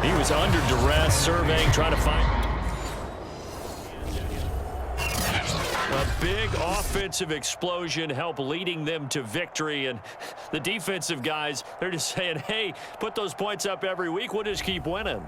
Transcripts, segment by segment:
He was under duress, surveying, trying to find a big offensive explosion, help leading them to victory. And the defensive guys, they're just saying, hey, put those points up every week. We'll just keep winning.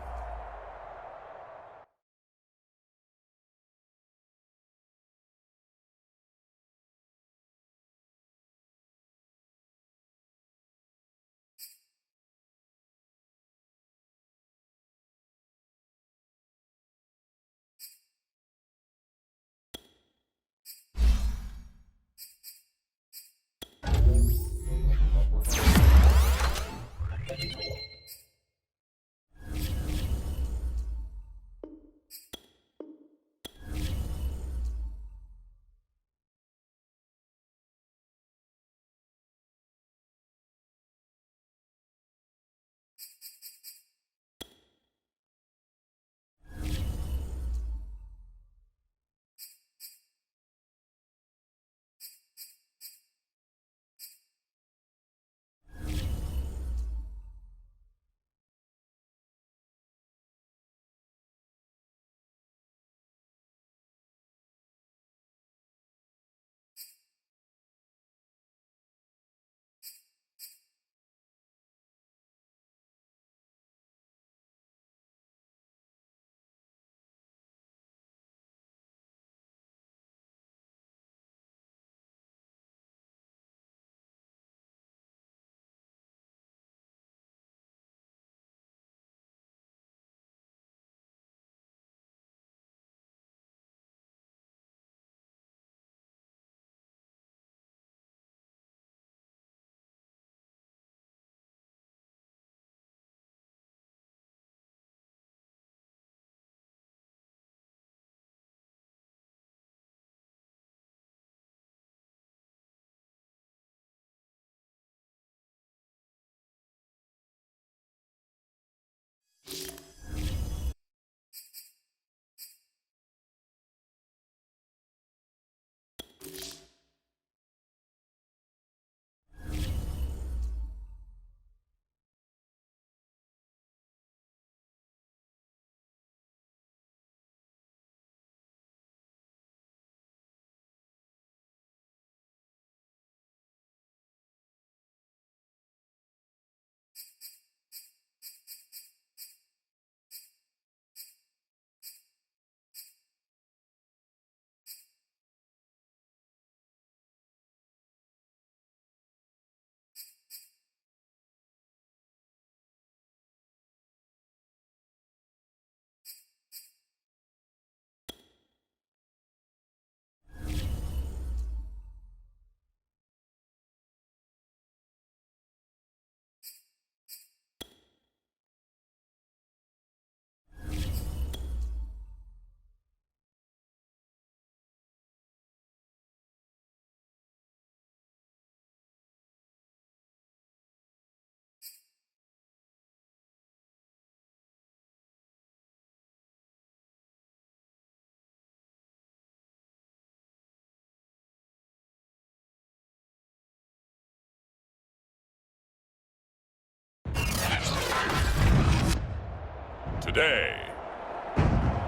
Today,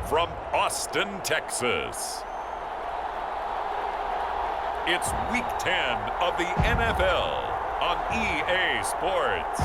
from Austin, Texas, it's Week 10 of the NFL on EA Sports.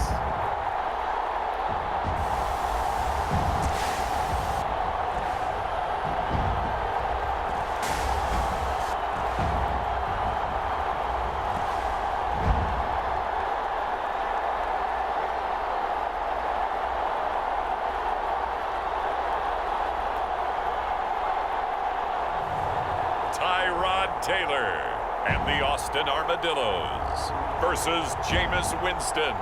Taylor and the Austin Armadillos versus Jameis Winston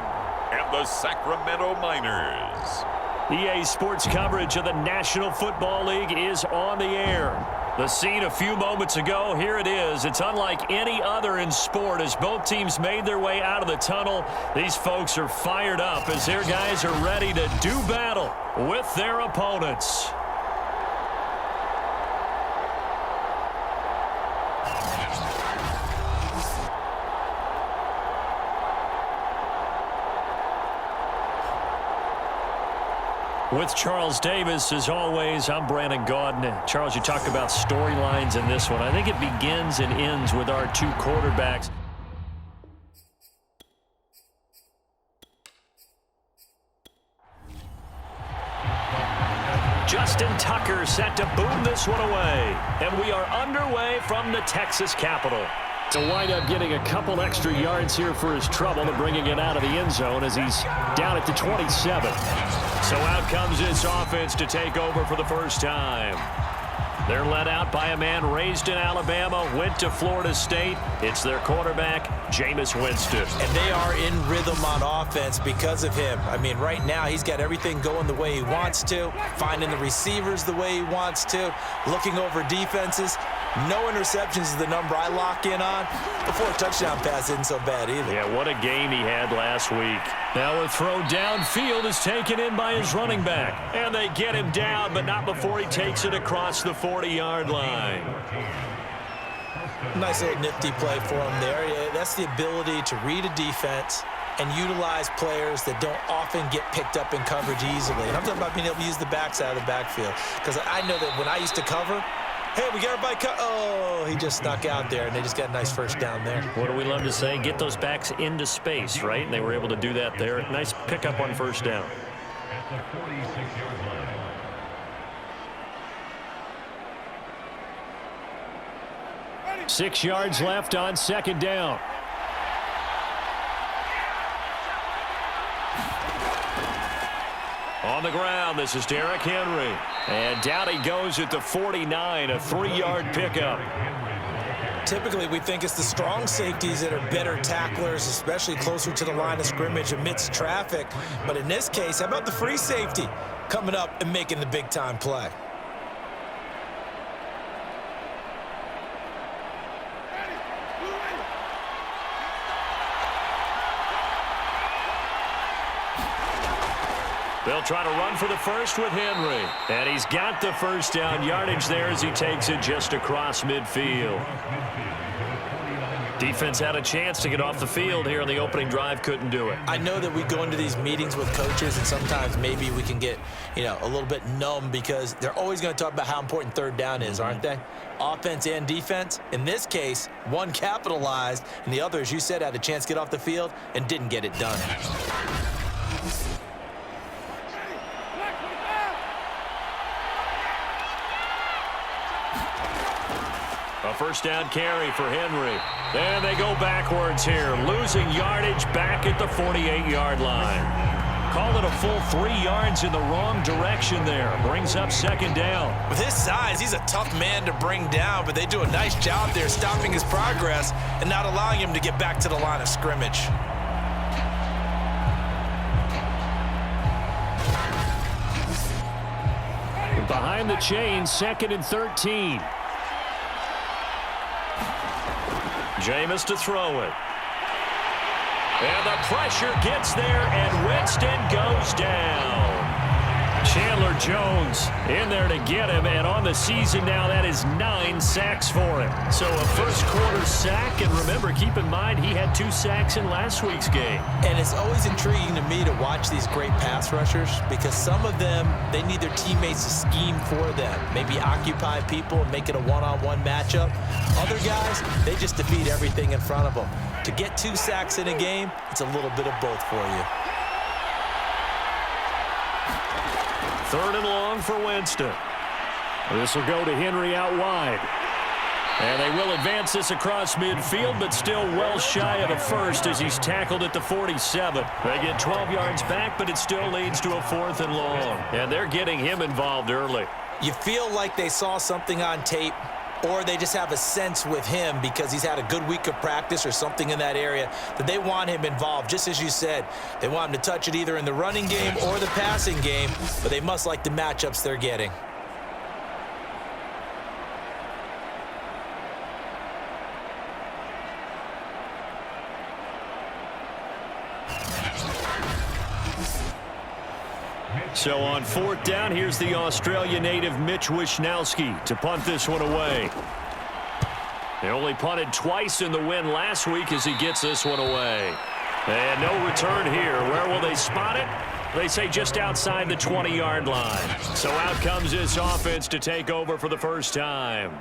and the Sacramento Miners. EA Sports coverage of the National Football League is on the air. The scene a few moments ago, here it is. It's unlike any other in sport as both teams made their way out of the tunnel. These folks are fired up as their guys are ready to do battle with their opponents. With Charles Davis, as always, I'm Brandon Gaudin. Charles, you talked about storylines in this one. I think it begins and ends with our two quarterbacks. Justin Tucker set to boom this one away. And we are underway from the Texas Capitol. To wind up getting a couple extra yards here for his trouble and bringing it out of the end zone as he's down at the 27. So out comes this offense to take over for the first time. They're led out by a man raised in Alabama, went to Florida State. It's their quarterback, Jameis Winston. And they are in rhythm on offense because of him. I mean, right now he's got everything going the way he wants to, finding the receivers the way he wants to, looking over defenses. No interceptions is the number I lock in on. The 4 touchdown pass isn't so bad either. Yeah, what a game he had last week. Now a throw downfield is taken in by his running back. And they get him down, but not before he takes it across the 40-yard line. Nice little nifty play for him there. Yeah, that's the ability to read a defense and utilize players that don't often get picked up in coverage easily. And I'm talking about being able to use the backside of the backfield. Because I know that when I used to cover, hey, we got everybody cut. Oh, he just snuck out there, and they just got a nice first down there. What do we love to say? Get those backs into space, right? And they were able to do that there. Nice pickup on first down. At the 46-yard line. 6 yards left on second down. On the ground, this is Derrick Henry. And down he goes at the 49, a 3-yard pickup. Typically, we think it's the strong safeties that are better tacklers, especially closer to the line of scrimmage amidst traffic. But in this case, how about the free safety coming up and making the big-time play? They'll try to run for the first with Henry. And he's got the first down yardage there as he takes it just across midfield. Defense had a chance to get off the field here in the opening drive, couldn't do it. I know that we go into these meetings with coaches, and sometimes maybe we can get, a little bit numb because they're always going to talk about how important third down is, aren't they? Offense and defense. In this case, one capitalized, and the other, as you said, had a chance to get off the field and didn't get it done. A first down carry for Henry. And they go backwards here, losing yardage back at the 48-yard line. Called it a full 3 yards in the wrong direction there. Brings up second down. With his size, he's a tough man to bring down, but they do a nice job there stopping his progress and not allowing him to get back to the line of scrimmage. Behind the chain, 2nd and 13. Jameis to throw it. And the pressure gets there, and Winston goes down. Chandler Jones in there to get him, and on the season now, that is 9 sacks for him. So a first-quarter sack, and remember, keep in mind, he had 2 sacks in last week's game. And it's always intriguing to me to watch these great pass rushers because some of them, they need their teammates to scheme for them, maybe occupy people and make it a one-on-one matchup. Other guys, they just defeat everything in front of them. To get 2 sacks in a game, it's a little bit of both for you. 3rd and long for Winston. This will go to Henry out wide. And they will advance this across midfield, but still well shy of the first as he's tackled at the 47. They get 12 yards back, but it still leads to a 4th and long. And they're getting him involved early. You feel like they saw something on tape, or they just have a sense with him because he's had a good week of practice or something in that area that they want him involved. Just as you said, they want him to touch it either in the running game or the passing game, but they must like the matchups they're getting. So on 4th down, here's the Australia native Mitch Wishnowsky to punt this one away. They only punted twice in the win last week as he gets this one away. And no return here. Where will they spot it? They say just outside the 20-yard line. So out comes this offense to take over for the first time.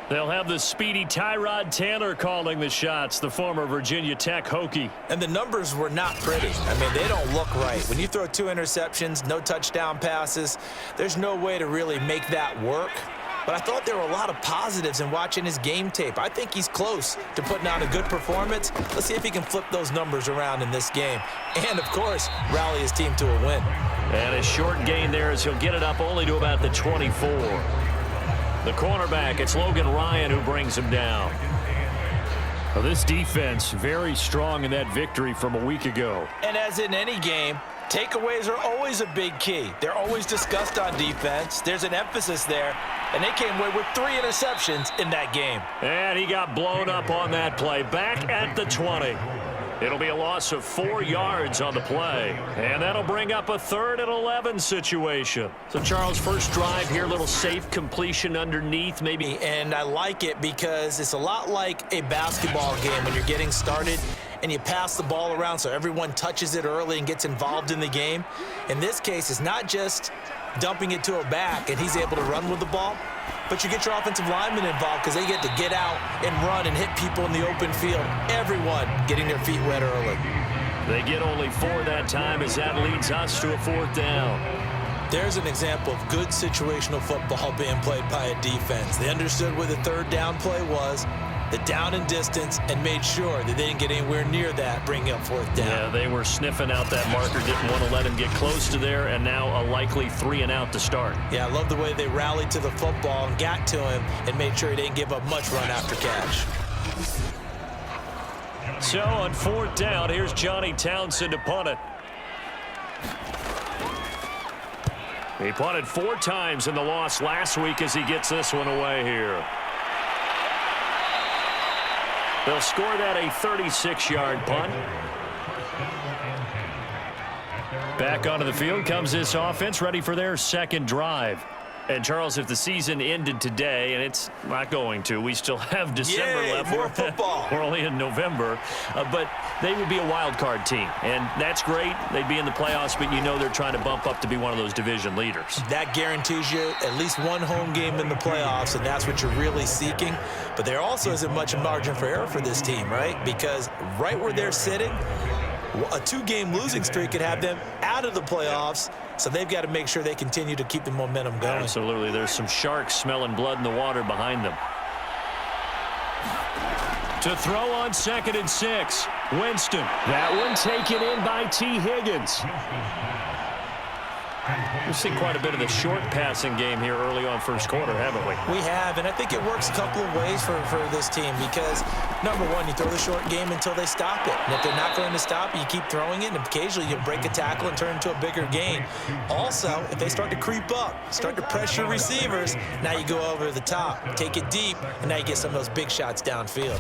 They'll have the speedy Tyrod Taylor calling the shots, the former Virginia Tech Hokie. And the numbers were not pretty. I mean, they don't look right. When you throw 2 interceptions, no touchdown passes, there's no way to really make that work. But I thought there were a lot of positives in watching his game tape. I think he's close to putting out a good performance. Let's see if he can flip those numbers around in this game. And, of course, rally his team to a win. And a short gain there as he'll get it up only to about the 24. The cornerback, it's Logan Ryan who brings him down. Well, this defense very strong in that victory from a week ago. And as in any game, takeaways are always a big key. They're always discussed on defense. There's an emphasis there. And they came away with 3 interceptions in that game. And he got blown up on that play. Back at the 20. It'll be a loss of 4 yards on the play. And that'll bring up a 3rd and 11 situation. So, Charles, first drive here, little safe completion underneath maybe. And I like it because it's a lot like a basketball game when you're getting started and you pass the ball around so everyone touches it early and gets involved in the game. In this case, it's not just dumping it to a back and he's able to run with the ball, but you get your offensive linemen involved because they get to get out and run and hit people in the open field. Everyone getting their feet wet early. They get only 4 that time as that leads us to a 4th down. There's an example of good situational football being played by a defense. They understood where the 3rd down play was, the down and distance, and made sure that they didn't get anywhere near that, bringing up 4th down. Yeah, they were sniffing out that marker, didn't want to let him get close to there, and now a likely 3 and out to start. Yeah, I love the way they rallied to the football and got to him and made sure he didn't give up much run after catch. So on 4th down, here's Johnny Townsend to punt it. He punted 4 times in the loss last week as he gets this one away here. They'll score that a 36-yard punt. Back onto the field comes this offense, ready for their 2nd drive. And, Charles, if the season ended today, and it's not going to, we still have December left. More football. We're only in November. But they would be a wild card team, and that's great. They'd be in the playoffs, but you know they're trying to bump up to be one of those division leaders. That guarantees you at least 1 home game in the playoffs, and that's what you're really seeking. But there also isn't much margin for error for this team, right? Because right where they're sitting, a 2-game losing streak could have them out of the playoffs. So they've got to make sure they continue to keep the momentum going. Absolutely. There's some sharks smelling blood in the water behind them. To throw on 2nd and 6. Winston. That one taken in by T. Higgins. We've seen quite a bit of the short passing game here early on first quarter, haven't we? We have, and I think it works a couple of ways for this team because, number one, you throw the short game until they stop it. And if they're not going to stop it, you keep throwing it, and occasionally you break a tackle and turn it into a bigger gain. Also, if they start to creep up, start to pressure receivers, now you go over the top, take it deep, and now you get some of those big shots downfield.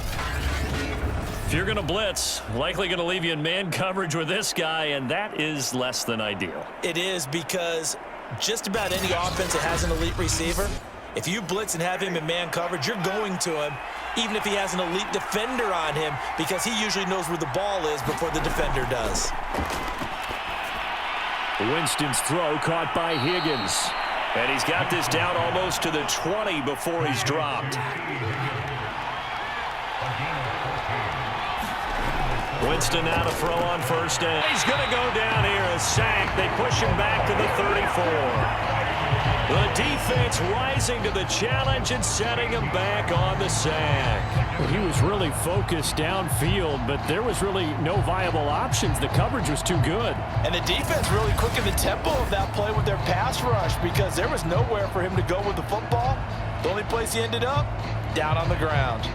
If you're going to blitz, likely going to leave you in man coverage with this guy, and that is less than ideal. It is because just about any offense that has an elite receiver, if you blitz and have him in man coverage, you're going to him, even if he has an elite defender on him, because he usually knows where the ball is before the defender does. Winston's throw caught by Higgins. And he's got this down almost to the 20 before he's dropped. Winston now to throw on 1st down. He's going to go down here, a sack. They push him back to the 34. The defense rising to the challenge and setting him back on the sack. Well, he was really focused downfield, but there was really no viable options. The coverage was too good. And the defense really quickened the tempo of that play with their pass rush because there was nowhere for him to go with the football. The only place he ended up, down on the ground.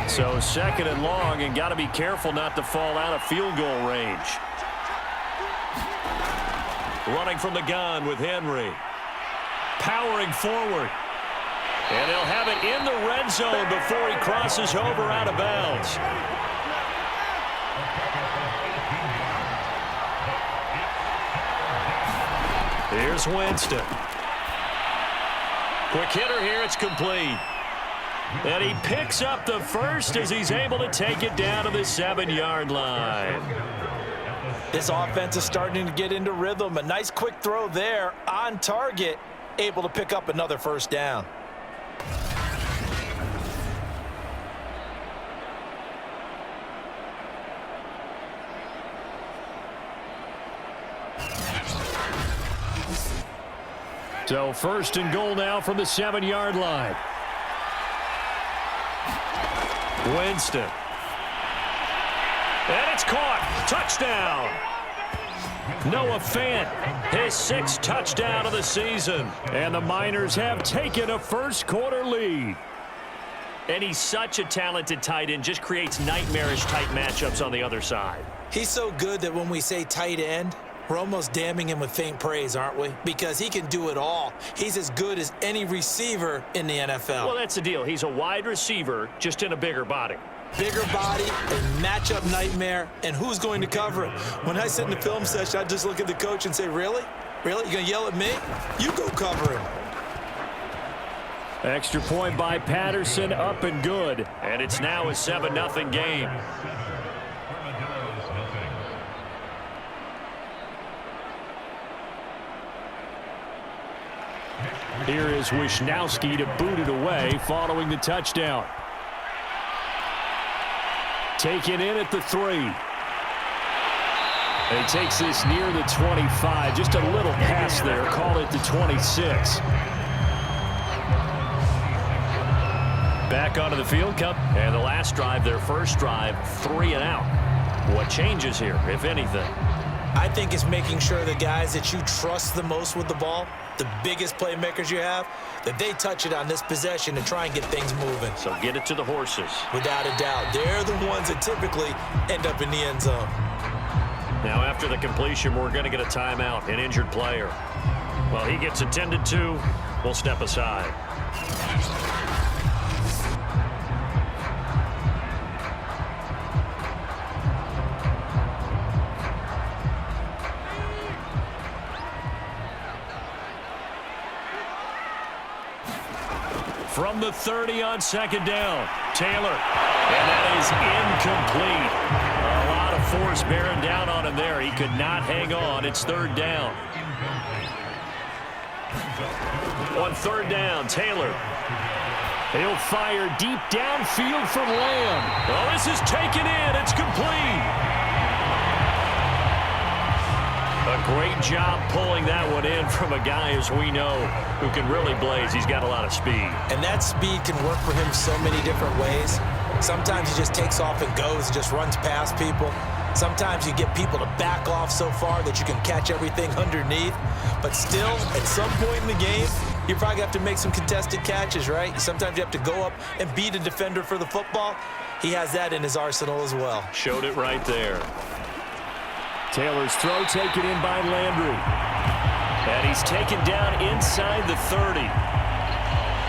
So 2nd and long, and got to be careful not to fall out of field goal range. Running from the gun with Henry. Powering forward. And they'll have it in the red zone before he crosses over out of bounds. Here's Winston. Quick hitter here, it's complete. And he picks up the first as he's able to take it down to the 7-yard line. This offense is starting to get into rhythm. A nice quick throw there on target, able to pick up another first down. So first and goal now from the 7-yard line. Winston. And it's caught. Touchdown. Noah Fant, his 6th touchdown of the season. And the Miners have taken a first-quarter lead. And he's such a talented tight end, just creates nightmarish-type matchups on the other side. He's so good that when we say tight end, we're almost damning him with faint praise, aren't we? Because he can do it all. He's as good as any receiver in the NFL. Well, that's the deal. He's a wide receiver, just in a bigger body. Bigger body, a matchup nightmare, and who's going to cover him? When I sit in the film session, I just look at the coach and say, really? Really? You going to yell at me? You go cover him. Extra point by Patterson, up and good. And it's now a 7-0 game. Here is Wisnowski to boot it away following the touchdown. Taken in at the 3. And he takes this near the 25. Just a little pass there. Call it the 26. Back onto the field, Cup. And the last drive, their first drive, 3 and out. What changes here, if anything? I think it's making sure the guys that you trust the most with the ball, the biggest playmakers you have, that they touch it on this possession and try and get things moving. So get it to the horses. Without a doubt. They're the ones that typically end up in the end zone. Now after the completion, we're going to get a timeout, an injured player. Well, he gets attended to. We'll step aside. From the 30 on second down, Taylor. And that is incomplete. A lot of force bearing down on him there. He could not hang on. It's 3rd down. On 3rd down, Taylor. He'll fire deep downfield from Lamb. Oh, this is taken in. It's complete. A great job pulling that one in from a guy, as we know, who can really blaze. He's got a lot of speed. And that speed can work for him so many different ways. Sometimes he just takes off and goes, just runs past people. Sometimes you get people to back off so far that you can catch everything underneath. But still, at some point in the game, you probably have to make some contested catches, right? Sometimes you have to go up and beat a defender for the football. He has that in his arsenal as well. Showed it right there. Taylor's throw taken in by Landry. And he's taken down inside the 30.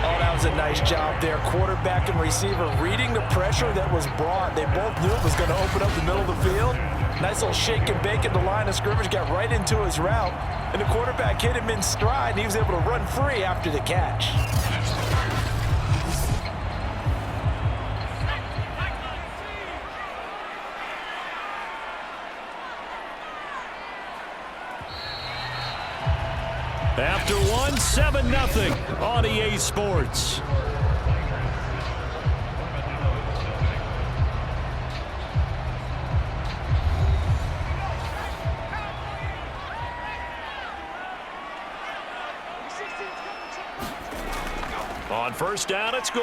Oh, that was a nice job there. Quarterback and receiver reading the pressure that was brought. They both knew it was going to open up the middle of the field. Nice little shake and bake at the line of scrimmage. Got right into his route. And the quarterback hit him in stride, and he was able to run free after the catch. After 7-0 on EA Sports. On first down, it's score.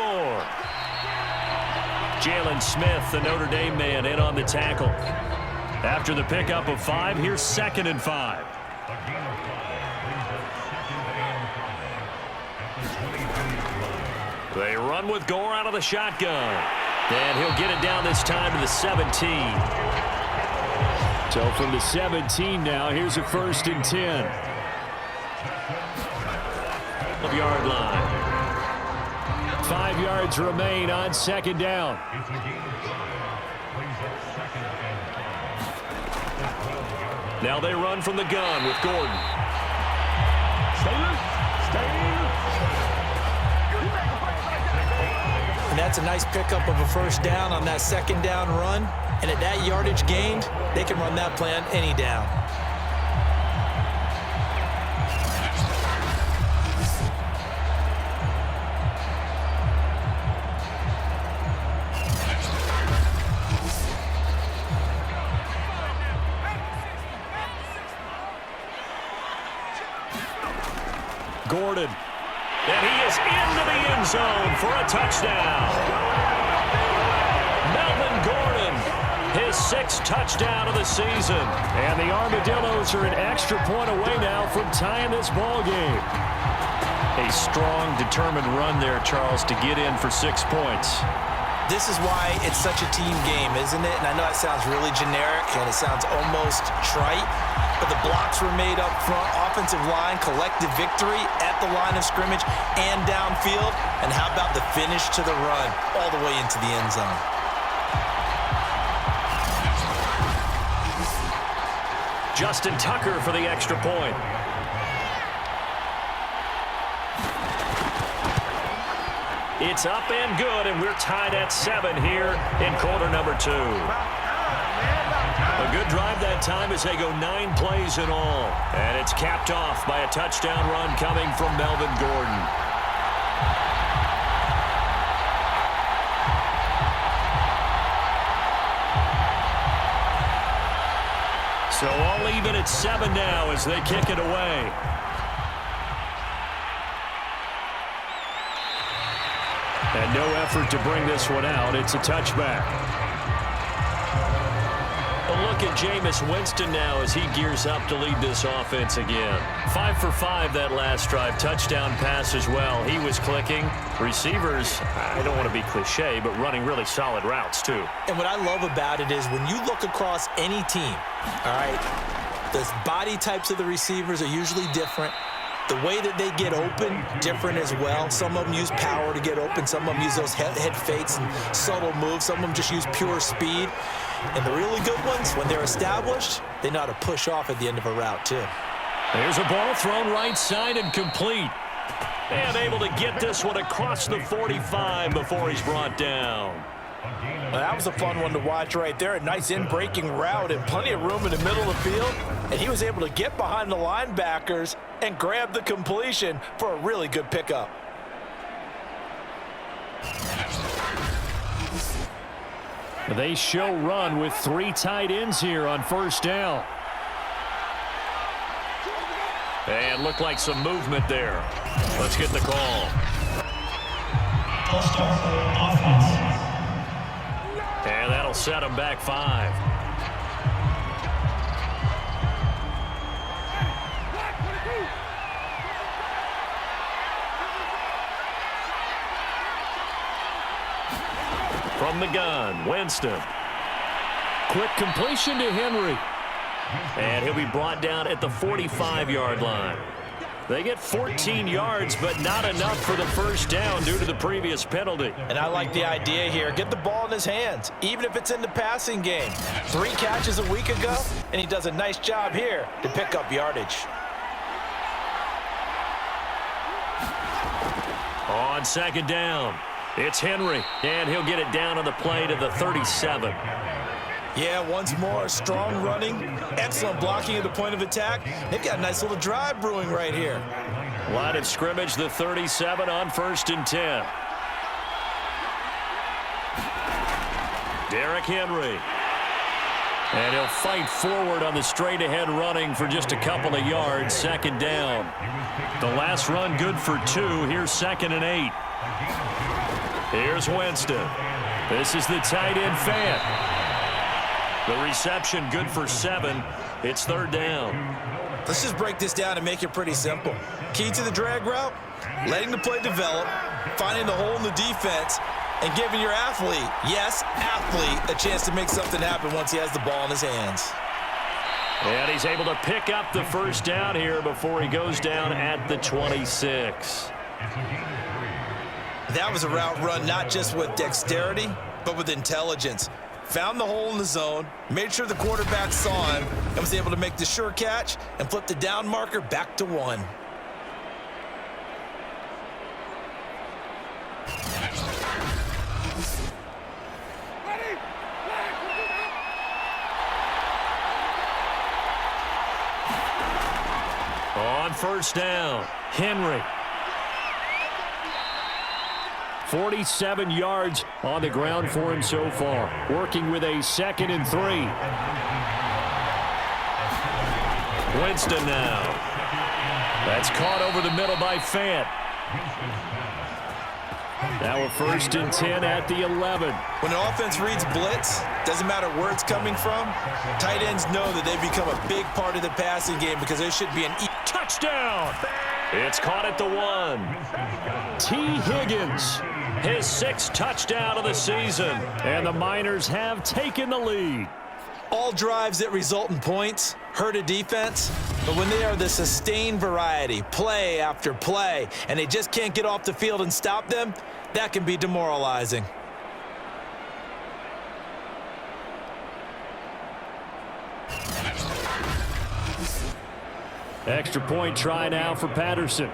Jalen Smith, the Notre Dame man, in on the tackle. After the pickup of 5, here's 2nd and 5. They run with Gore out of the shotgun. And he'll get it down this time to the 17. So from the 17 now, here's a 1st and 10. 12-yard line. 5 yards remain on 2nd down. Now they run from the gun with Gordon. And that's a nice pickup of a first down on that second down run. And at that yardage gained, they can run that plan any down. Gordon. And he is into the end zone for a touchdown. Melvin Gordon, his 6th touchdown of the season. And the Armadillos are an extra point away now from tying this ball game. A strong, determined run there, Charles, to get in for 6 points. This is why it's such a team game, isn't it? And I know it sounds really generic and it sounds almost trite, but the blocks were made up front, offensive line, collective victory at the line of scrimmage and downfield. And how about the finish to the run all the way into the end zone? Justin Tucker for the extra point. It's up and good, and we're tied at 7 here in quarter number 2. A good drive that time as they go 9 plays in all. And it's capped off by a touchdown run coming from Melvin Gordon. So all even at 7 now as they kick it away. And no effort to bring this one out. It's a touchback. A look at Jameis Winston now as he gears up to lead this offense again. 5 for 5 that last drive. Touchdown pass as well. He was clicking. Receivers, I don't want to be cliche, but running really solid routes too. And what I love about it is when you look across any team, all right, the body types of the receivers are usually different. The way that they get open, different as well. Some of them use power to get open. Some of them use those head fakes and subtle moves. Some of them just use pure speed. And the really good ones, when they're established, they know how to push off at the end of a route, too. There's a ball thrown right side and complete. And able to get this one across the 45 before he's brought down. Well, that was a fun one to watch right there. A nice in-breaking route and plenty of room in the middle of the field. And he was able to get behind the linebackers and grab the completion for a really good pickup. They show run with 3 tight ends here on first down. And looked like some movement there. Let's get the call. And that'll set them back 5. From the gun, Winston. Quick completion to Henry. And he'll be brought down at the 45-yard line. They get 14 yards, but not enough for the first down due to the previous penalty. And I like the idea here. Get the ball in his hands, even if it's in the passing game. 3 catches a week ago, and he does a nice job here to pick up yardage. On second down, it's Henry, and he'll get it down on the play to the 37. Yeah, once more, strong running, excellent blocking at the point of attack. They've got a nice little drive brewing right here. Line of scrimmage, the 37 on 1st and 10. Derrick Henry. And he'll fight forward on the straight-ahead running for just a couple of yards, second down. The last run good for 2. Here's 2nd and 8. Here's Winston. This is the tight end fan. The reception good for 7. It's 3rd down. Let's just break this down and make it pretty simple. Key to the drag route, letting the play develop, finding the hole in the defense, and giving your athlete, yes, athlete, a chance to make something happen once he has the ball in his hands. And he's able to pick up the first down here before he goes down at the 26. That was a route run not just with dexterity, but with intelligence. Found the hole in the zone, made sure the quarterback saw him, and was able to make the sure catch and flip the down marker back to 1. first down. Henry. 47 yards on the ground for him so far. Working with a 2nd and 3. Winston now. That's caught over the middle by Fant. Now a 1st and 10 at the 11. When an offense reads blitz, doesn't matter where it's coming from, tight ends know that they've become a big part of the passing game because there should be an touchdown. It's caught at the 1. T. Higgins. His 6th touchdown of the season. And the Miners have taken the lead. All drives that result in points hurt a defense, but when they are the sustained variety, play after play, and they just can't get off the field and stop them, that can be demoralizing. Extra point try now for Patterson.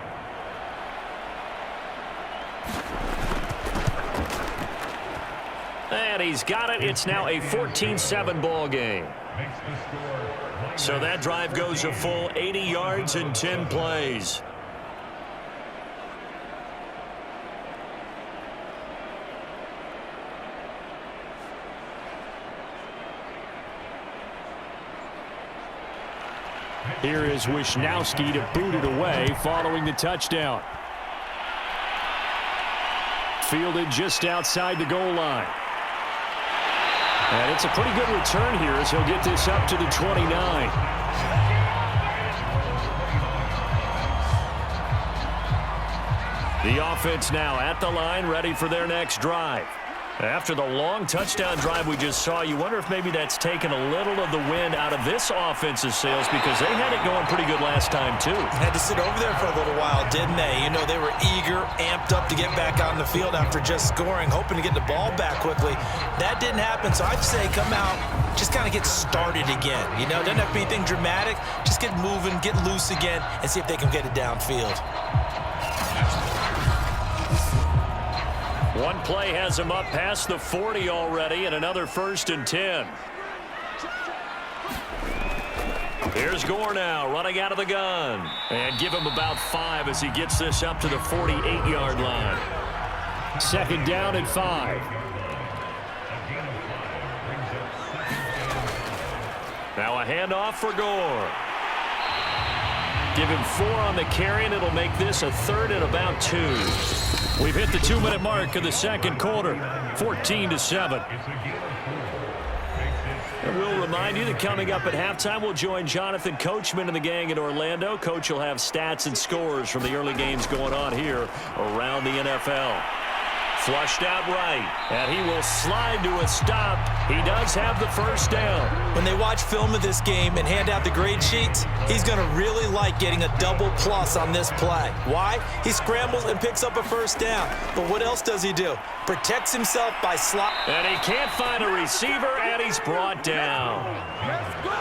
And he's got it. It's now a 14-7 ball game. So that drive goes a full 80 yards in 10 plays. Here is Wisnowski to boot it away following the touchdown. Fielded just outside the goal line. And it's a pretty good return here as he'll get this up to the 29. The offense now at the line, ready for their next drive. After the long touchdown drive we just saw, you wonder if maybe that's taken a little of the wind out of this offense's sails because they had it going pretty good last time, too. Had to sit over there for a little while, didn't they? You know, they were eager, amped up to get back on the field after just scoring, hoping to get the ball back quickly. That didn't happen, so I'd say come out, just kind of get started again. You know, doesn't have to be anything dramatic. Just get moving, get loose again, and see if they can get it downfield. One play has him up past the 40 already, and another 1st and 10. Here's Gore now, running out of the gun. And give him about 5 as he gets this up to the 48-yard line. 2nd down and 5. Now a handoff for Gore. Give him 4 on the carry, and it'll make this a 3rd and about 2. We've hit the 2-minute mark of the second quarter, 14-7. And we'll remind you that coming up at halftime, we'll join Jonathan Coachman and the gang in Orlando. Coach will have stats and scores from the early games going on here around the NFL. Flushed out right, and he will slide to a stop. He does have the 1st down. When they watch film of this game and hand out the grade sheets, he's going to really like getting a double plus on this play. Why? He scrambles and picks up a 1st down. But what else does he do? Protects himself by slot. And he can't find a receiver, and he's brought down.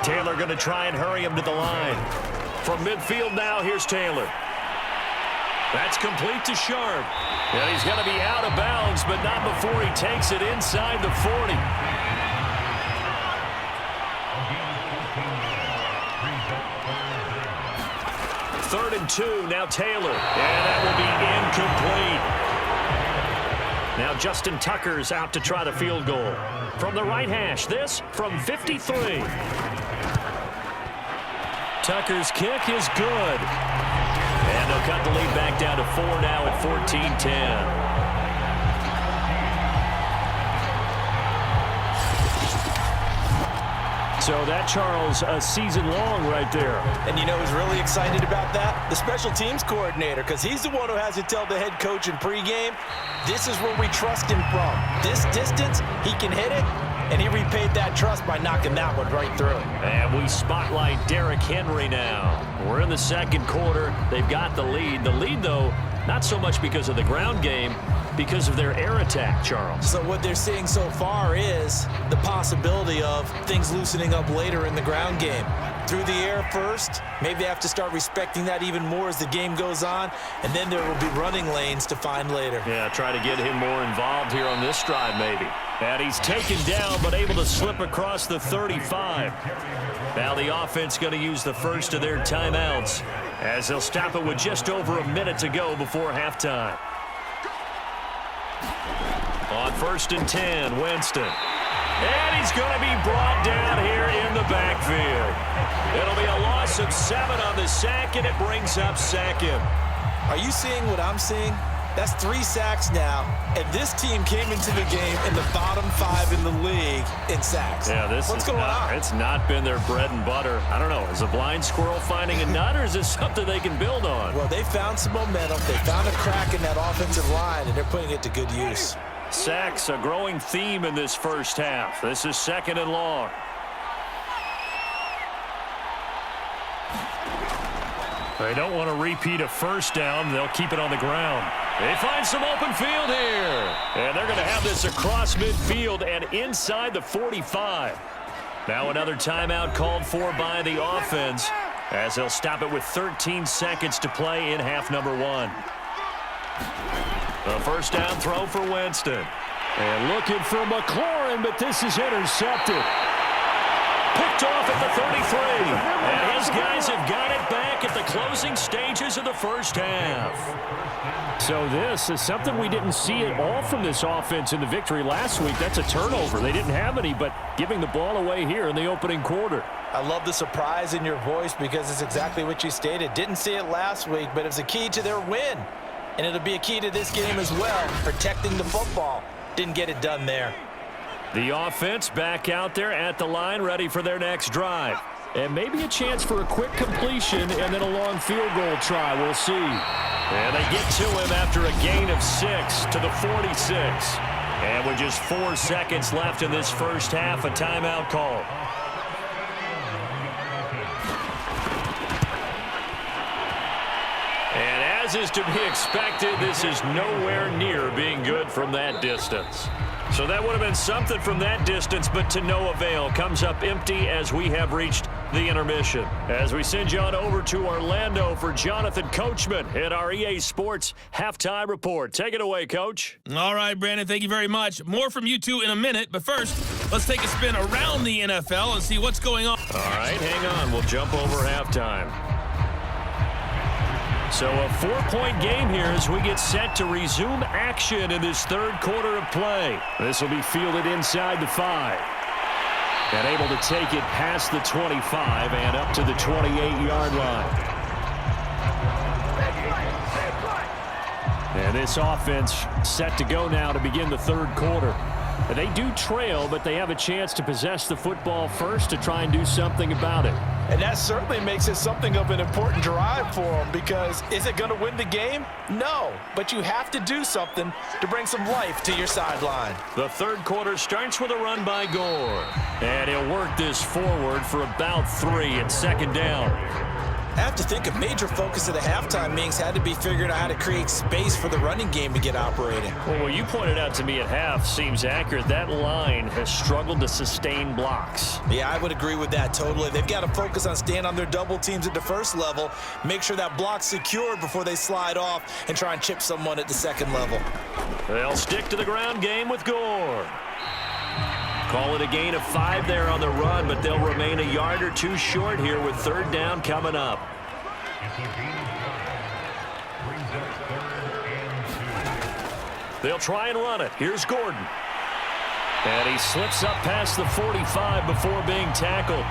Taylor going to try and hurry him to the line. From midfield now, here's Taylor. That's complete to Sharp. And he's going to be out of bounds, but not before he takes it inside the 40. Third and 2, now Taylor. And that will be incomplete. Now Justin Tucker's out to try the field goal. From the right hash, this from 53. Tucker's kick is good. And they'll cut the lead back down to 4 now at 14-10. So that, Charles, a season long right there. And you know who's really excited about that? The special teams coordinator, because he's the one who has to tell the head coach in pregame, this is where we trust him from. This distance, he can hit it, and he repaid that trust by knocking that one right through. And we spotlight Derrick Henry now. We're in the second quarter. They've got the lead. The lead, though, not so much because of the ground game, because of their air attack, Charles. So what they're seeing so far is the possibility of things loosening up later in the ground game. Through the air first, maybe they have to start respecting that even more as the game goes on, and then there will be running lanes to find later. Yeah, try to get him more involved here on this drive maybe. And he's taken down but able to slip across the 35. Now the offense going to use the first of their timeouts. as they'll stop it with just over a minute to go before halftime. On 1st and 10, Winston. And he's going to be brought down here in the backfield. It'll be a loss of 7 on the sack, and it brings up second. Are you seeing what I'm seeing? That's 3 sacks now, and this team came into the game in the bottom 5 in the league in sacks. Yeah, what's going on? It's not been their bread and butter. I don't know. Is a blind squirrel finding a nut, or is this something they can build on? Well, they found some momentum. They found a crack in that offensive line, and they're putting it to good use. Sacks, a growing theme in this first half. This is 2nd and long. They don't want to repeat a first down. They'll keep it on the ground. They find some open field here. And they're going to have this across midfield and inside the 45. Now another timeout called for by the offense as they'll stop it with 13 seconds to play in half number 1. A first down throw for Winston. And looking for McLaurin, but this is intercepted. Picked off at the 33. And his guys have got it back at the closing stages of the first half. So this is something we didn't see at all from this offense in the victory last week. That's a turnover. They didn't have any, but giving the ball away here in the opening quarter. I love the surprise in your voice because it's exactly what you stated. Didn't see it last week, but it was a key to their win. And it'll be a key to this game as well, protecting the football. Didn't get it done there. The offense back out there at the line, ready for their next drive. And maybe a chance for a quick completion and then a long field goal try. We'll see. And they get to him after a gain of 6 to the 46. And with just 4 seconds left in this first half, a timeout call. And as is to be expected, this is nowhere near being good from that distance. So that would have been something from that distance, but to no avail. Comes up empty as we have reached the intermission. As we send you on over to Orlando for Jonathan Coachman at our EA Sports Halftime Report. Take it away, Coach. All right, Brandon, thank you very much. More from you two in a minute, but first, let's take a spin around the NFL and see what's going on. All right, hang on. We'll jump over halftime. So a 4-point game here as we get set to resume action in this third quarter of play. This will be fielded inside the 5. And able to take it past the 25 and up to the 28-yard line. And this offense set to go now to begin the third quarter. And they do trail, but they have a chance to possess the football first to try and do something about it. And that certainly makes it something of an important drive for them because is it going to win the game? No, but you have to do something to bring some life to your sideline. The third quarter starts with a run by Gore. And he'll work this forward for about 3 and 2nd down. I have to think a major focus of the halftime meetings had to be figuring out how to create space for the running game to get operating. Well, what you pointed out to me at half seems accurate. That line has struggled to sustain blocks. Yeah, I would agree with that totally. They've got to focus on staying on their double teams at the first level, make sure that block's secured before they slide off and try and chip someone at the second level. They'll stick to the ground game with Gore. Call it a gain of 5 there on the run, but they'll remain a yard or 2 short here with 3rd down coming up. They'll try and run it. Here's Gordon. And he slips up past the 45 before being tackled.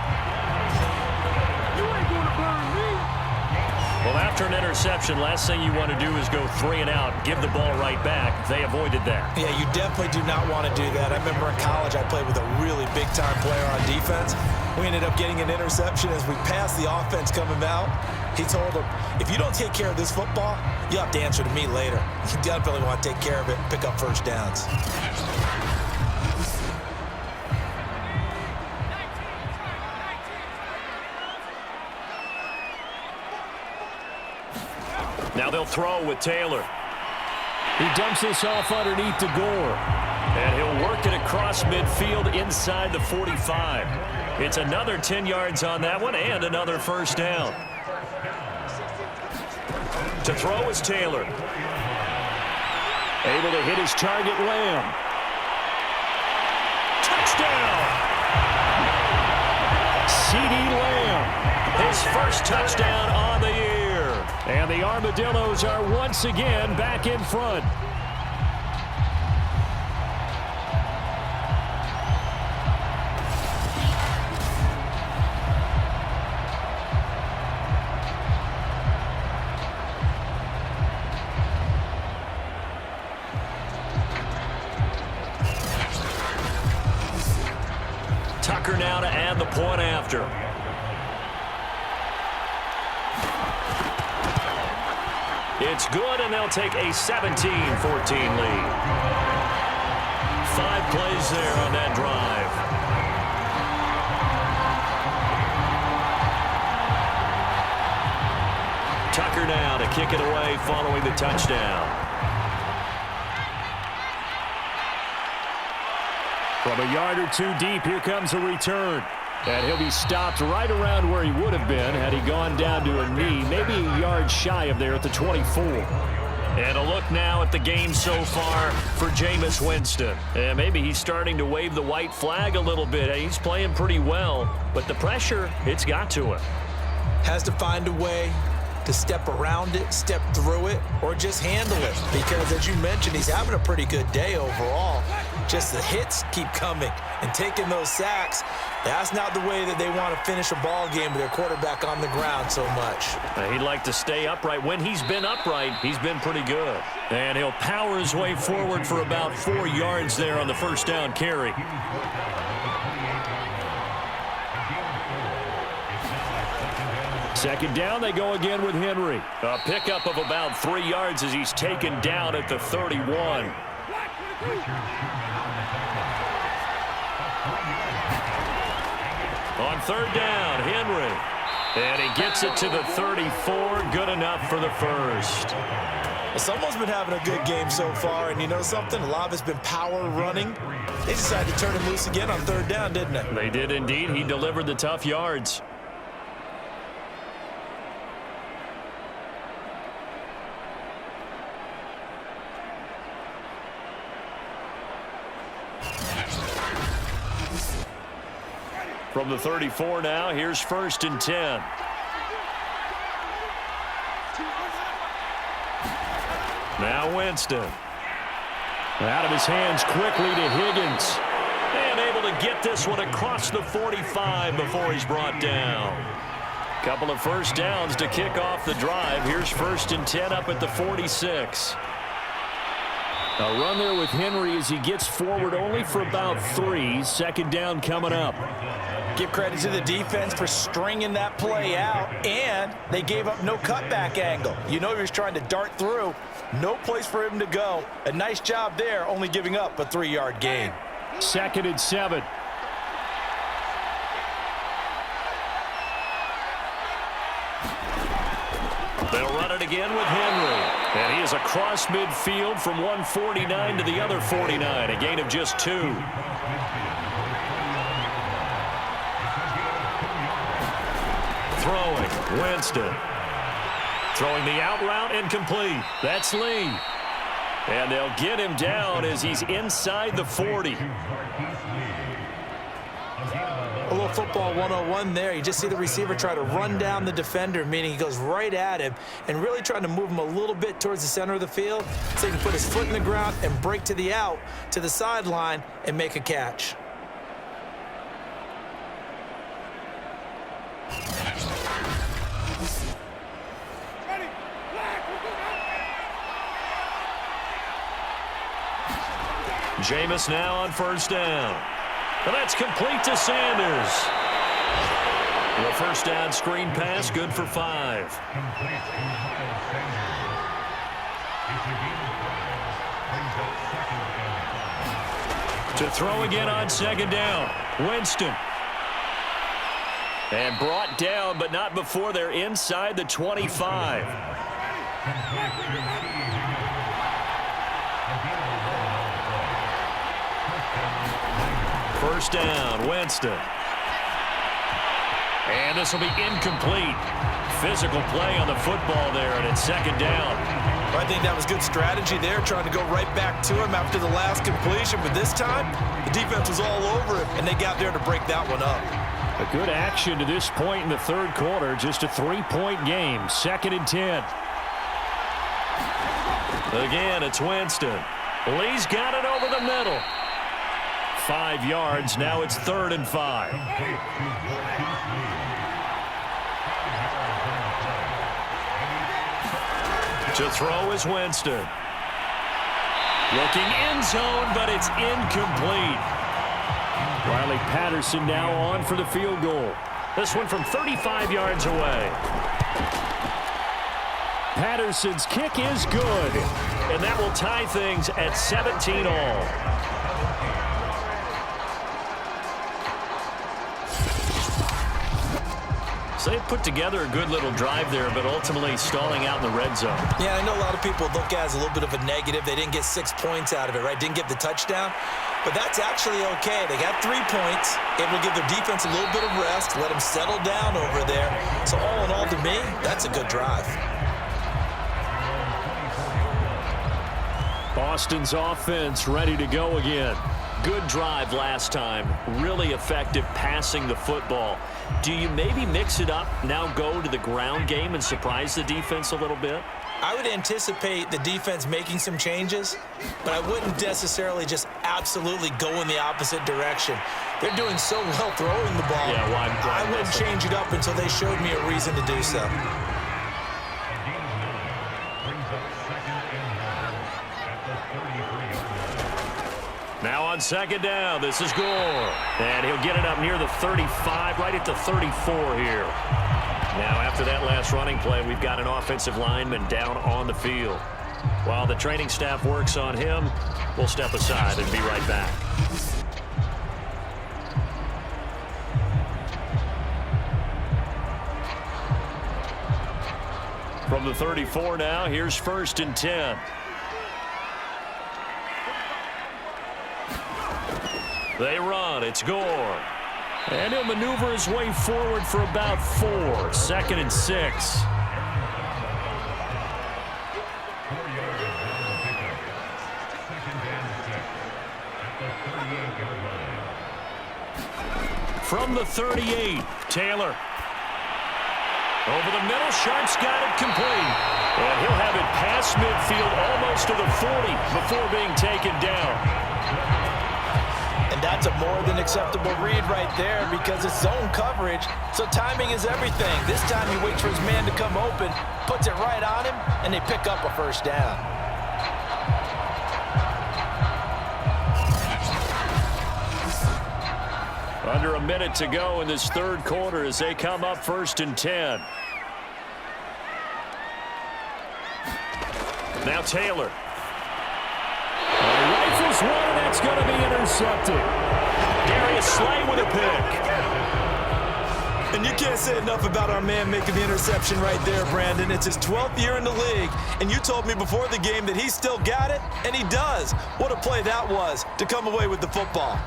Well, after an interception, last thing you want to do is go 3 and out, give the ball right back. They avoided that. Yeah, you definitely do not want to do that. I remember in college I played with a really big-time player on defense. We ended up getting an interception as we passed the offense coming out. He told him, if you don't take care of this football, you'll have to answer to me later. You definitely want to take care of it and pick up first downs. Now they'll throw with Taylor. He dumps this off underneath to Gore. And he'll work it across midfield inside the 45. It's another 10 yards on that one and another first down. To throw is Taylor. Able to hit his target, Lamb. Touchdown! CeeDee Lamb. His first touchdown on the year. And the Armadillos are once again back in front. Tucker now to add the point after. It's good, and they'll take a 17-14 lead. 5 plays there on that drive. Tucker now to kick it away following the touchdown. From a yard or two deep, here comes a return. And he'll be stopped right around where he would have been had he gone down to a knee, maybe a yard shy of there at the 24. And a look now at the game so far for Jameis Winston. And maybe he's starting to wave the white flag a little bit. He's playing pretty well, but the pressure, it's got to him. Has to find a way to step around it, step through it, or just handle it. Because, as you mentioned, he's having a pretty good day overall. Just the hits keep coming and taking those sacks. That's not the way that they want to finish a ball game with their quarterback on the ground so much. He'd like to stay upright. When he's been upright, he's been pretty good. And he'll power his way forward for about 4 yards there on the first down carry. Second down, they go again with Henry. A pickup of about 3 yards as he's taken down at the 31. On third down, Henry. And he gets it to the 34. Good enough for the first. Well, someone's been having a good game so far, and you know something? A lot of it's been power running. They decided to turn him loose again on third down, didn't they? They did indeed. He delivered the tough yards. From the 34 now, here's 1st and 10. Now Winston. Out of his hands quickly to Higgins. And able to get this one across the 45 before he's brought down. Couple of first downs to kick off the drive. Here's 1st and 10 up at the 46. A run there with Henry as he gets forward only for about 3. Second down coming up. Give credit to the defense for stringing that play out, and they gave up no cutback angle. You know he was trying to dart through. No place for him to go. A nice job there, only giving up a 3-yard gain. 2nd and 7. They'll run it again with Henry. And he is across midfield from 149 to the other 49. A gain of just 2. Throwing, Winston. Throwing the out route incomplete. That's Lee. And they'll get him down as he's inside the 40. A little football 101 there. You just see the receiver try to run down the defender, meaning he goes right at him and really trying to move him a little bit towards the center of the field so he can put his foot in the ground and break to the out, to the sideline, and make a catch. Jameis now on first down. And that's complete to Sanders. The first down screen pass, good for 5. To throw again on second down. Winston. And brought down, but not before they're inside the 25. First down, Winston. And this will be incomplete. Physical play on the football there, and it's second down. I think that was good strategy there, trying to go right back to him after the last completion. But this time, the defense was all over him, and they got there to break that one up. A good action to this point in the third quarter. Just a 3-point game. 2nd and 10. Again, it's Winston. Lee's got it over the middle. 5 yards. Now it's 3rd and 5. To throw is Winston. Looking end zone, but it's incomplete. Riley Patterson now on for the field goal. This one from 35 yards away. Patterson's kick is good. And that will tie things at 17 all. So they put together a good little drive there, but ultimately stalling out in the red zone. Yeah, I know a lot of people look at it as a little bit of a negative. They didn't get 6 points out of it, right? Didn't get the touchdown. But that's actually okay. They got 3 points, able to give their defense a little bit of rest, let them settle down over there. So all in all, to me, that's a good drive. Boston's offense ready to go again. Good drive last time. Really effective passing the football. Do you maybe mix it up, now go to the ground game and surprise the defense a little bit? I would anticipate the defense making some changes, but I wouldn't necessarily just absolutely go in the opposite direction. They're doing so well throwing the ball. Yeah, why I wouldn't change it up until they showed me a reason to do so. Now on 2nd down, this is Gore. And he'll get it up near the 35, right at the 34 here. Now after that last running play, we've got an offensive lineman down on the field. While the training staff works on him, we'll step aside and be right back. From the 34 now, here's 1st and 10. They run. It's Gore. And he'll maneuver his way forward for about 4. 2nd and 6. From the 38, Taylor. Over the middle, Sharp's got it complete. And he'll have it past midfield almost to the 40 before being taken down. And that's a more than acceptable read right there because it's zone coverage, so timing is everything. This time he waits for his man to come open, puts it right on him, and they pick up a 1st down. Under a minute to go in this third quarter as they come up 1st and 10. Now Taylor. Rifles one, and that's going to be intercepted. Darius Slay with a pick. And you can't say enough about our man making the interception right there, Brandon. It's his 12th year in the league, and you told me before the game that he still got it, and he does. What a play that was to come away with the football.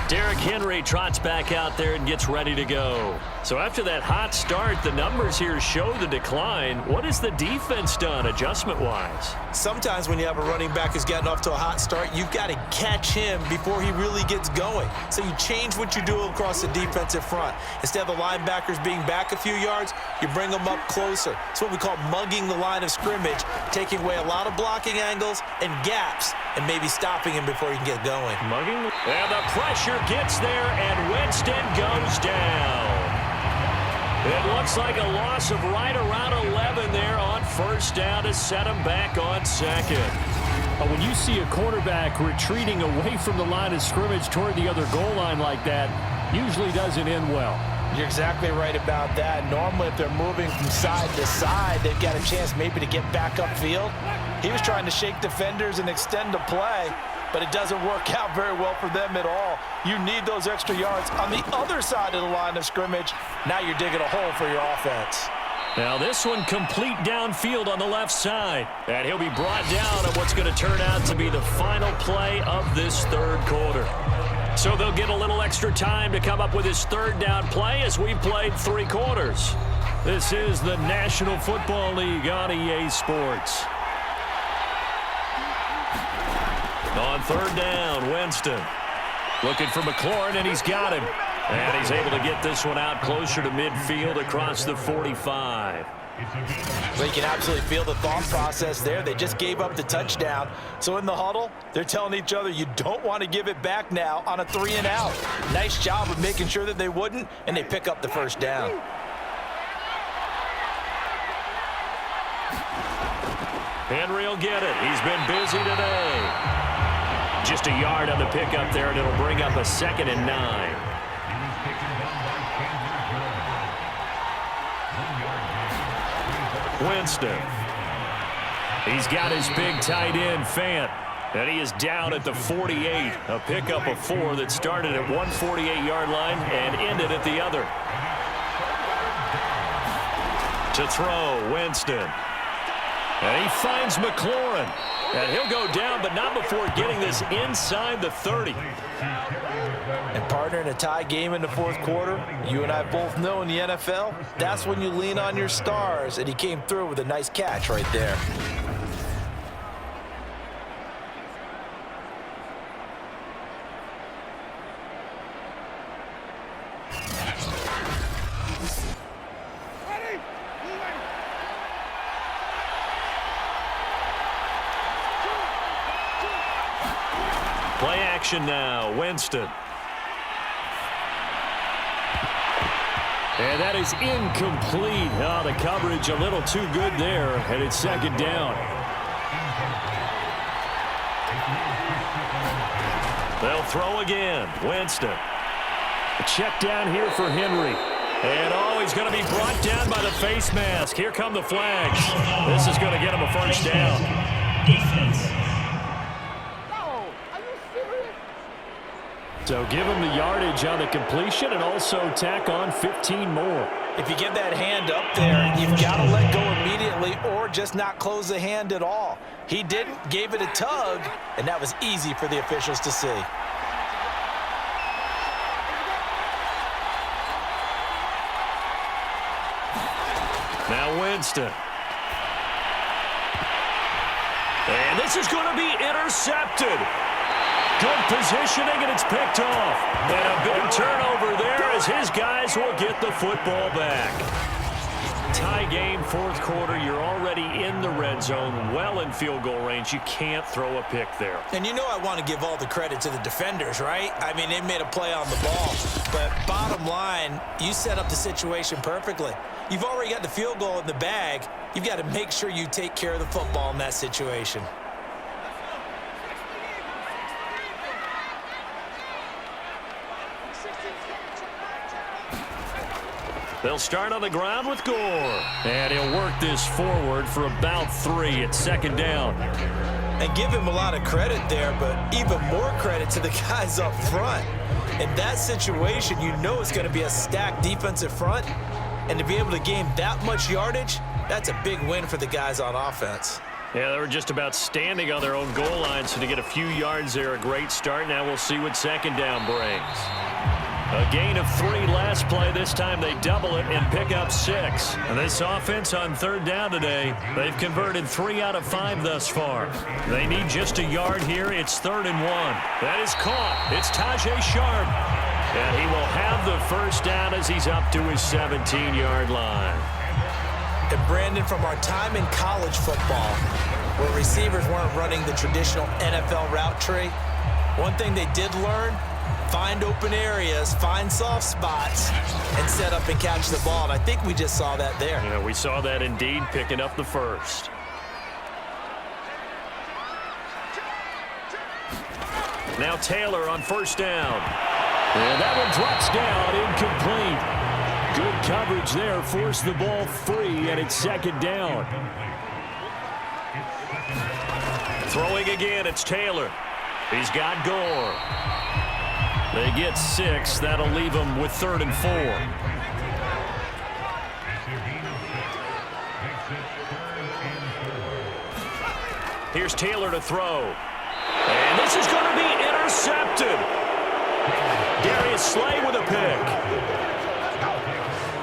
Derrick Henry trots back out there and gets ready to go. So after that hot start, the numbers here show the decline. What has the defense done adjustment-wise? Sometimes when you have a running back who's gotten off to a hot start, you've got to catch him before he really gets going. So you change what you do across the defensive front. Instead of the linebackers being back a few yards, you bring them up closer. It's what we call mugging the line of scrimmage, taking away a lot of blocking angles and gaps, and maybe stopping him before he can get going. Mugging? And the pressure gets there, and Winston goes down. It looks like a loss of right around 11 there on 1st down to set him back on 2nd. When you see a quarterback retreating away from the line of scrimmage toward the other goal line like that, usually doesn't end well. You're exactly right about that. Normally, if they're moving from side to side, they've got a chance maybe to get back upfield. He was trying to shake defenders and extend the play, but it doesn't work out very well for them at all. You need those extra yards on the other side of the line of scrimmage. Now you're digging a hole for your offense. Now this one complete downfield on the left side. And he'll be brought down on what's going to turn out to be the final play of this third quarter. So they'll get a little extra time to come up with his 3rd down play as we've played 3 quarters. This is the National Football League on EA Sports. On 3rd down, Winston looking for McLaurin, and he's got him. And he's able to get this one out closer to midfield across the 45. Well, you can absolutely feel the thought process there. They just gave up the touchdown. So in the huddle, they're telling each other, you don't want to give it back now on a 3-and-out. Nice job of making sure that they wouldn't, and they pick up the first down. Henry will get it. He's been busy today. Just a yard on the pickup there, and it'll bring up a 2nd and 9. Winston. He's got his big tight end, Fant. And he is down at the 48. A pickup of 4 that started at 148-yard line and ended at the other. To throw, Winston. And he finds McLaurin. And he'll go down, but not before getting this inside the 30. And partner, in a tie game in the fourth quarter, you and I both know in the NFL, that's when you lean on your stars, and he came through with a nice catch right there. Play action now, Winston. And that is incomplete. Oh, the coverage a little too good there, and it's 2nd down. They'll throw again, Winston. A check down here for Henry. And, oh, he's going to be brought down by the face mask. Here come the flags. This is going to get him a first down. Defense. So give him the yardage on the completion and also tack on 15 more. If you give that hand up there, you've got to let go immediately or just not close the hand at all. He didn't, gave it a tug, and that was easy for the officials to see. Now Winston. And this is going to be intercepted. Good positioning, and it's picked off. And a big turnover there as his guys will get the football back. Tie game, fourth quarter. You're already in the red zone, well in field goal range. You can't throw a pick there. And you know I want to give all the credit to the defenders, right? I mean, they made a play on the ball. But bottom line, you set up the situation perfectly. You've already got the field goal in the bag. You've got to make sure you take care of the football in that situation. They'll start on the ground with Gore. And he'll work this forward for about 3 at 2nd down. And give him a lot of credit there, but even more credit to the guys up front. In that situation, you know it's going to be a stacked defensive front. And to be able to gain that much yardage, that's a big win for the guys on offense. Yeah, they were just about standing on their own goal line, so to get a few yards there, a great start. Now we'll see what 2nd down brings. A gain of 3 last play. This time they double it and pick up 6. And this offense on 3rd down today, they've converted 3 out of 5 thus far. They need just a yard here. It's 3rd and 1. That is caught. It's Tajay Sharp. And he will have the first down as he's up to his 17-yard line. And Brandon, from our time in college football, where receivers weren't running the traditional NFL route tree, one thing they did learn, find open areas, find soft spots, and set up and catch the ball. And I think we just saw that there. Yeah, we saw that indeed, picking up the first. Now Taylor on 1st down. And that one drops down, incomplete. Good coverage there, forced the ball free, and it's 2nd down. Throwing again, it's Taylor. He's got Gore. They get 6. That'll leave them with 3rd and 4. Here's Taylor to throw. And this is going to be intercepted. Darius Slay with a pick.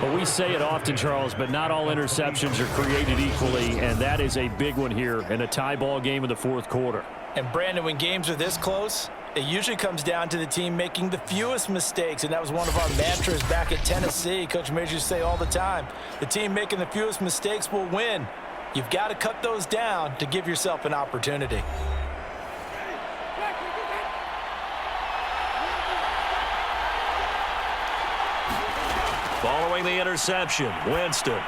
Well, we say it often, Charles, but not all interceptions are created equally, and that is a big one here in a tie ball game in the fourth quarter. And Brandon, when games are this close, It usually comes down to the team making the fewest mistakes, and that was one of our mantras back at Tennessee. Coach Major used to say all the time, the team making the fewest mistakes will win. You've got to cut those down to give yourself an opportunity. Following the interception, Winston.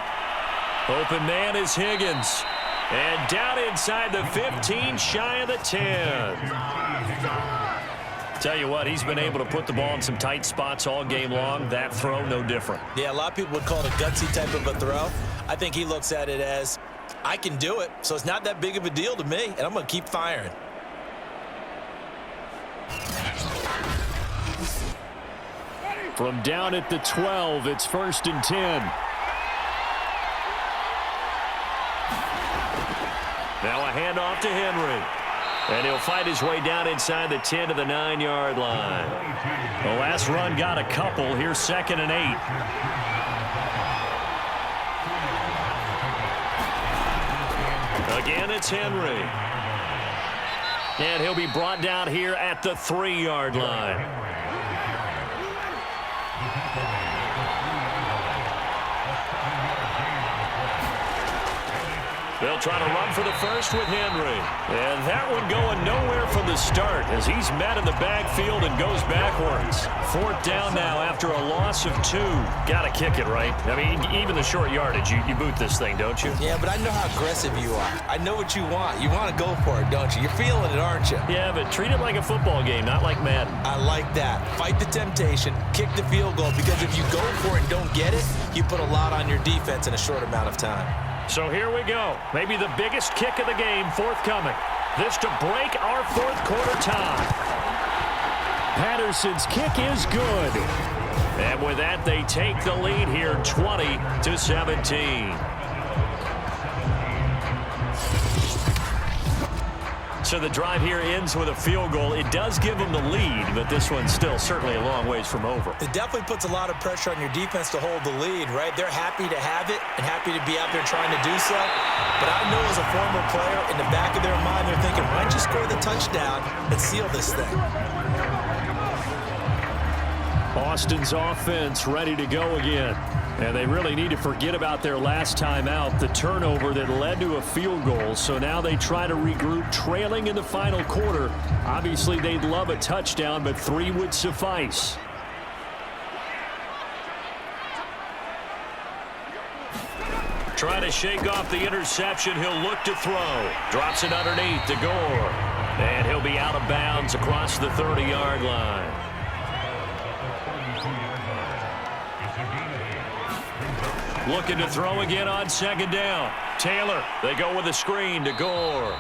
Open man is Higgins. And down inside the 15, shy of the 10. Tell you what, he's been able to put the ball in some tight spots all game long. That throw, no different. Yeah, a lot of people would call it a gutsy type of a throw. I think he looks at it as, I can do it, so it's not that big of a deal to me, and I'm going to keep firing. From down at the 12, it's 1st and 10. Now a handoff to Henry. And he'll fight his way down inside the 10 to the 9-yard line. The last run got a couple. Here's 2nd and 8. Again, it's Henry. And he'll be brought down here at the 3-yard line. They'll try to run for the first with Henry. And that one going nowhere from the start as he's met in the backfield and goes backwards. 4th down now after a loss of 2. Got to kick it, right? I mean, even the short yardage, you boot this thing, don't you? Yeah, but I know how aggressive you are. I know what you want. You want to go for it, don't you? You're feeling it, aren't you? Yeah, but treat it like a football game, not like Madden. I like that. Fight the temptation. Kick the field goal, because if you go for it and don't get it, you put a lot on your defense in a short amount of time. So here we go. Maybe the biggest kick of the game forthcoming. This to break our 4th quarter tie. Patterson's kick is good. And with that, they take the lead here 20-17. So the drive here ends with a field goal. It does give them the lead, but this one's still certainly a long ways from over. It definitely puts a lot of pressure on your defense to hold the lead, right? They're happy to have it and happy to be out there trying to do so. But I know as a former player, in the back of their mind, they're thinking, why don't you score the touchdown and seal this thing? Austin's offense ready to go again. And they really need to forget about their last time out, the turnover that led to a field goal. So now they try to regroup, trailing in the final quarter. Obviously, they'd love a touchdown, but 3 would suffice. Trying to shake off the interception. He'll look to throw. Drops it underneath to Gore. And he'll be out of bounds across the 30-yard line. Looking to throw again on 2nd down. Taylor, they go with a screen to Gore.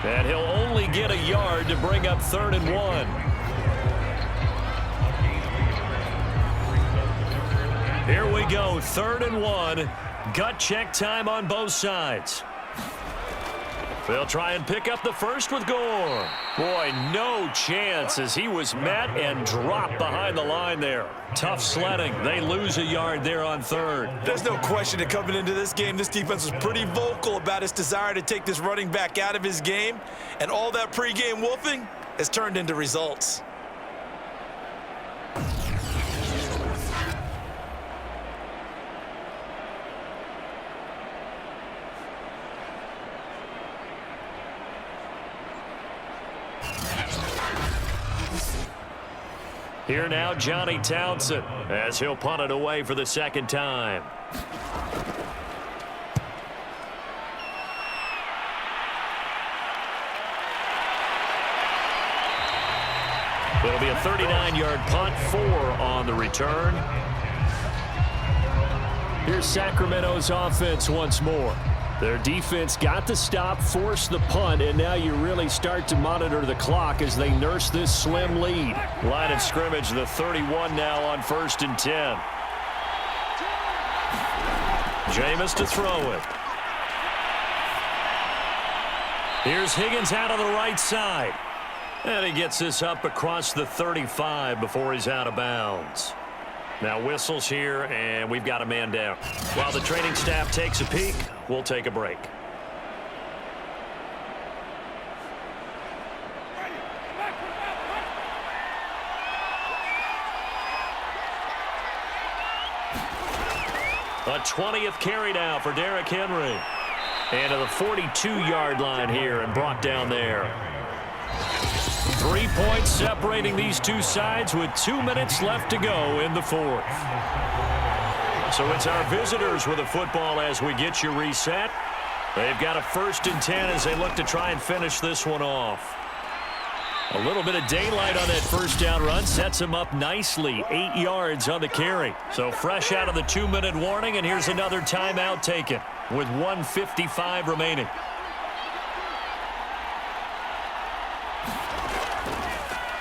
And he'll only get a yard to bring up 3rd and 1. Here we go, 3rd and 1. Gut check time on both sides. They'll try and pick up the first with Gore. Boy, no chance as he was met and dropped behind the line there. Tough sledding. They lose a yard there on 3rd. There's no question that coming into this game, this defense was pretty vocal about its desire to take this running back out of his game. And all that pregame wolfing has turned into results. Here now, Johnny Townsend, as he'll punt it away for the 2nd time. It'll be a 39-yard punt, 4 on the return. Here's Sacramento's offense once more. Their defense got the stop, forced the punt, and now you really start to monitor the clock as they nurse this slim lead. Line of scrimmage, the 31 now on 1st and 10. Jameis to throw it. Here's Higgins out on the right side. And he gets this up across the 35 before he's out of bounds. Now whistles here, and we've got a man down. While the training staff takes a peek, we'll take a break. A 20th carry now for Derrick Henry. And to the 42-yard line here and brought down there. 3 points separating these two sides with 2 minutes left to go in the fourth. So it's our visitors with the football as we get you reset. They've got a 1st and 10 as they look to try and finish this one off. A little bit of daylight on that first down run sets him up nicely. 8 yards on the carry. So fresh out of the 2-minute warning, and here's another timeout taken with 1:55 remaining.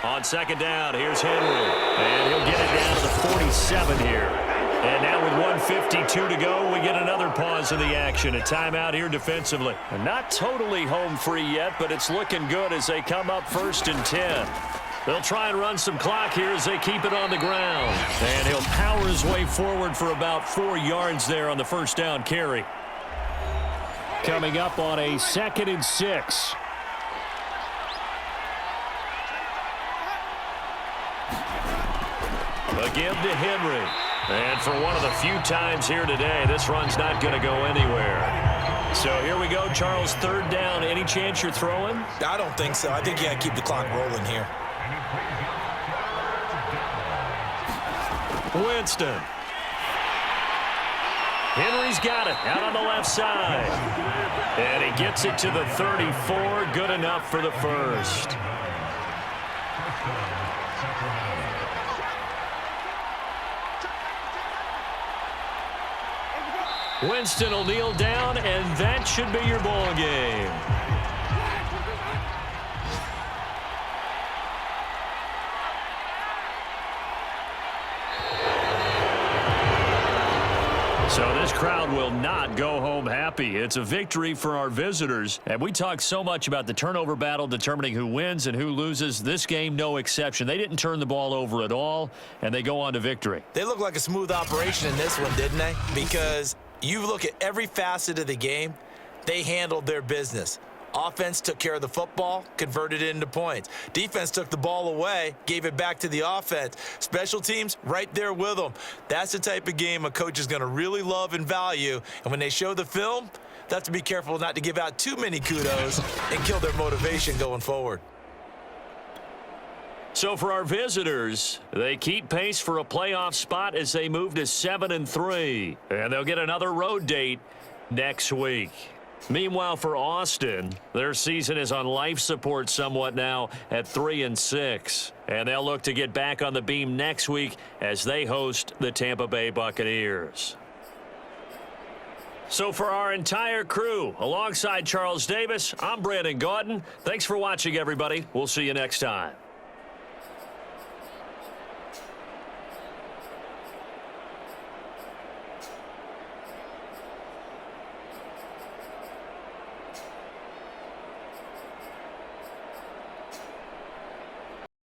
On 2nd down, here's Henry. And he'll get it down to the 47 here. And now with 1:52 to go, we get another pause in the action. A timeout here defensively. And not totally home free yet, but it's looking good as they come up 1st and 10. They'll try and run some clock here as they keep it on the ground. And he'll power his way forward for about 4 yards there on the first down carry. Coming up on a 2nd and 6. A give to Henry. And for one of the few times here today, this run's not going to go anywhere. So here we go, Charles, 3rd down. Any chance you're throwing? I don't think so. I think you got to keep the clock rolling here. Winston. Henry's got it out on the left side. And he gets it to the 34. Good enough for the first. Winston will kneel down, and that should be your ball game. So this crowd will not go home happy. It's a victory for our visitors. And we talk so much about the turnover battle determining who wins and who loses. This game, no exception. They didn't turn the ball over at all, and they go on to victory. They look like a smooth operation in this one, didn't they? Because you look at every facet of the game, they handled their business. Offense took care of the football, converted it into points. Defense took the ball away, gave it back to the offense. Special teams, right there with them. That's the type of game a coach is going to really love and value. And when they show the film, they have to be careful not to give out too many kudos and kill their motivation going forward. So for our visitors, they keep pace for a playoff spot as they move to 7-3. And they'll get another road date next week. Meanwhile, for Austin, their season is on life support somewhat now at 3-6. And they'll look to get back on the beam next week as they host the Tampa Bay Buccaneers. So for our entire crew, alongside Charles Davis, I'm Brandon Gaudin. Thanks for watching, everybody. We'll see you next time.